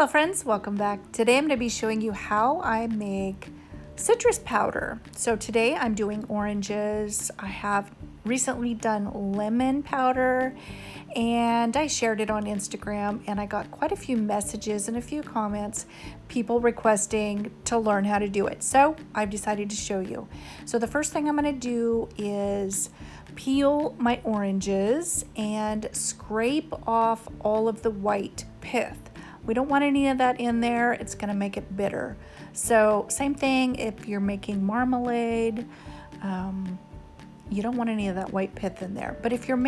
Hello friends, welcome back. Today I'm going to be showing you how I make citrus powder. So today I'm doing oranges. I have recently done lemon powder and I shared it on Instagram and I got quite a few messages and a few comments, people requesting to learn how to do it. So I've decided to show you. So the first thing I'm going to do is peel my oranges and scrape off all of the white pith. We don't want any of that in there. It's going to make it bitter. So same thing if you're making marmalade. You don't want any of that white pith in there. But if you're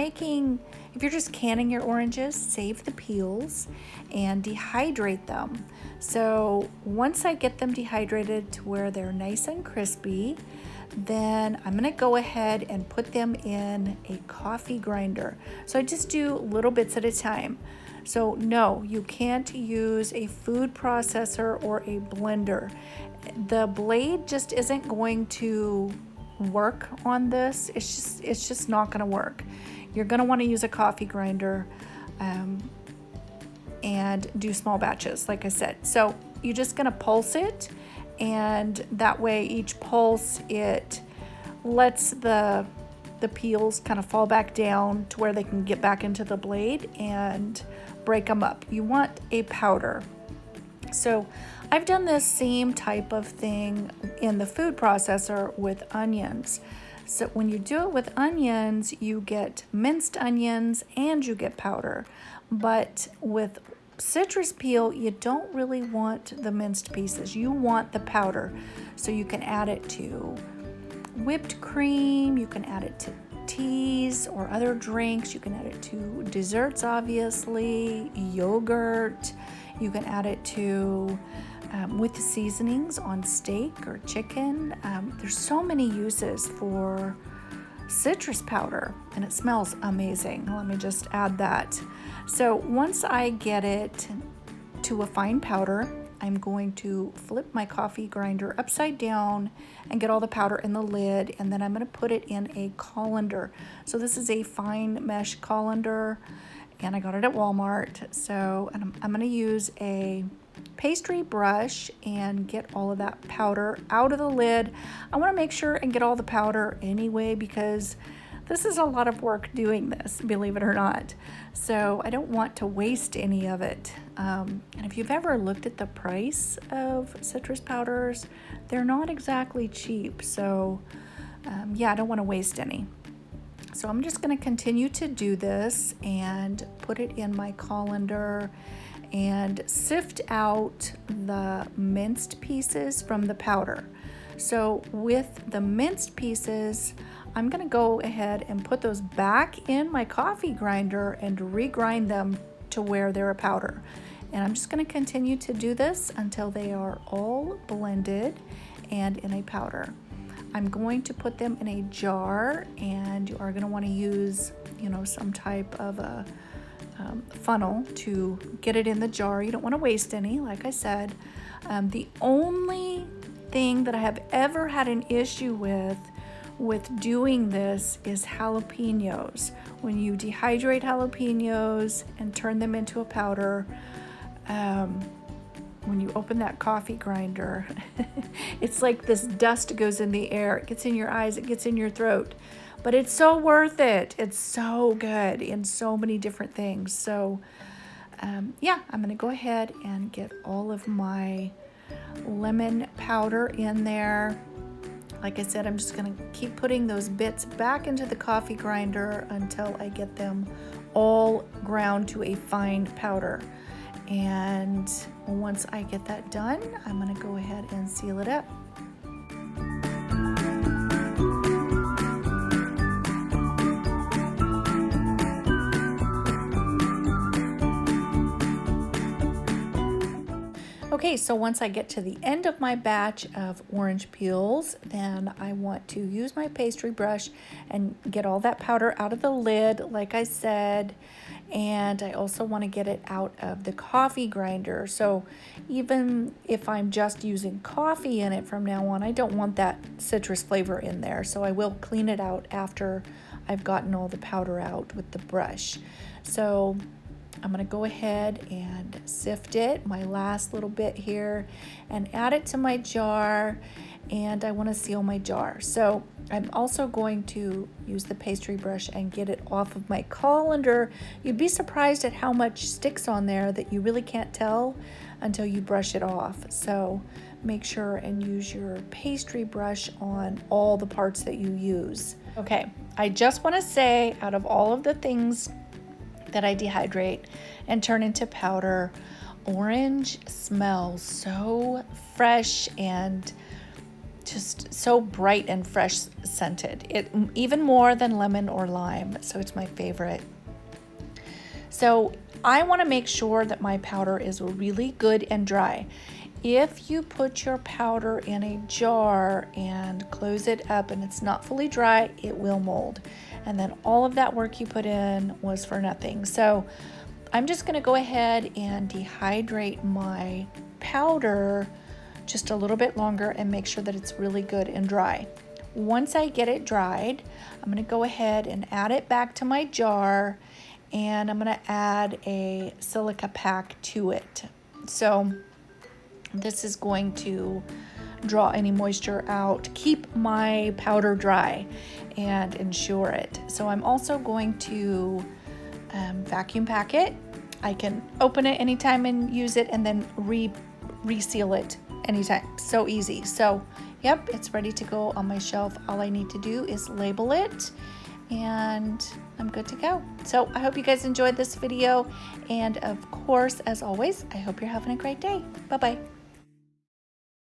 just canning your oranges, save the peels and dehydrate them. So once I get them dehydrated to where they're nice and crispy, then I'm gonna go ahead and put them in a coffee grinder. So I just do little bits at a time. So no, you can't use a food processor or a blender. The blade just isn't going to work on this. It's just not gonna work. You're gonna wanna use a coffee grinder and do small batches, like I said. So you're just gonna pulse it, and that way each pulse, it lets the peels kind of fall back down to where they can get back into the blade and break them up. You want a powder. So I've done this same type of thing in the food processor with onions. So when you do it with onions, you get minced onions and you get powder. But with citrus peel, you don't really want the minced pieces. You want the powder. So you can add it to whipped cream, you can add it to teas or other drinks, you can add it to desserts, obviously, yogurt, you can add it to with the seasonings on steak or chicken. There's so many uses for citrus powder and it smells amazing. Let me just add that. So once I get it to a fine powder, I'm going to flip my coffee grinder upside down and get all the powder in the lid, and then I'm going to put it in a colander. So this is a fine mesh colander and I got it at Walmart. So I'm going to use a pastry brush and get all of that powder out of the lid. I want to make sure and get all the powder anyway because this is a lot of work doing this, believe it or not. So I don't want to waste any of it. And if you've ever looked at the price of citrus powders, they're not exactly cheap. So yeah, I don't want to waste any. So I'm just going to continue to do this and put it in my colander and sift out the minced pieces from the powder. So with the minced pieces, I'm going to go ahead and put those back in my coffee grinder and regrind them to where they're a powder. And I'm just going to continue to do this until they are all blended and in a powder. I'm going to put them in a jar, and you are going to want to use, some type of a funnel to get it in the jar. You don't want to waste any, like I said. The only thing that I have ever had an issue with doing this is jalapenos. When you dehydrate jalapenos and turn them into a powder, when you open that coffee grinder, it's like this dust goes in the air. It gets in your eyes, it gets in your throat. But it's so worth it. It's so good in so many different things. So yeah, I'm going to go ahead and get all of my lemon powder in there. Like I said, I'm just going to keep putting those bits back into the coffee grinder until I get them all ground to a fine powder. And once I get that done, I'm going to go ahead and seal it up. Okay, so once I get to the end of my batch of orange peels, then I want to use my pastry brush and get all that powder out of the lid, like I said, and I also want to get it out of the coffee grinder. So even if I'm just using coffee in it from now on, I don't want that citrus flavor in there, so I will clean it out after I've gotten all the powder out with the brush. So I'm going to go ahead and sift it, my last little bit here, and add it to my jar. And I want to seal my jar. So I'm also going to use the pastry brush and get it off of my colander. You'd be surprised at how much sticks on there that you really can't tell until you brush it off. So make sure and use your pastry brush on all the parts that you use. Okay, I just want to say, out of all of the things that I dehydrate and turn into powder, orange smells so fresh and just so bright and fresh scented. It even more than lemon or lime, so it's my favorite. So I want to make sure that my powder is really good and dry. If you put your powder in a jar and close it up and it's not fully dry, it will mold. And then all of that work you put in was for nothing. So I'm just going to go ahead and dehydrate my powder just a little bit longer and make sure that it's really good and dry. Once I get it dried, I'm going to go ahead and add it back to my jar, and I'm going to add a silica pack to it. So this is going to draw any moisture out, keep my powder dry, and ensure it. So I'm also going to vacuum pack it. I can open it anytime and use it, and then reseal it anytime. So easy. So yep, it's ready to go on my shelf. All I need to do is label it, and I'm good to go. So I hope you guys enjoyed this video, and of course, as always, I hope you're having a great day. Bye-bye.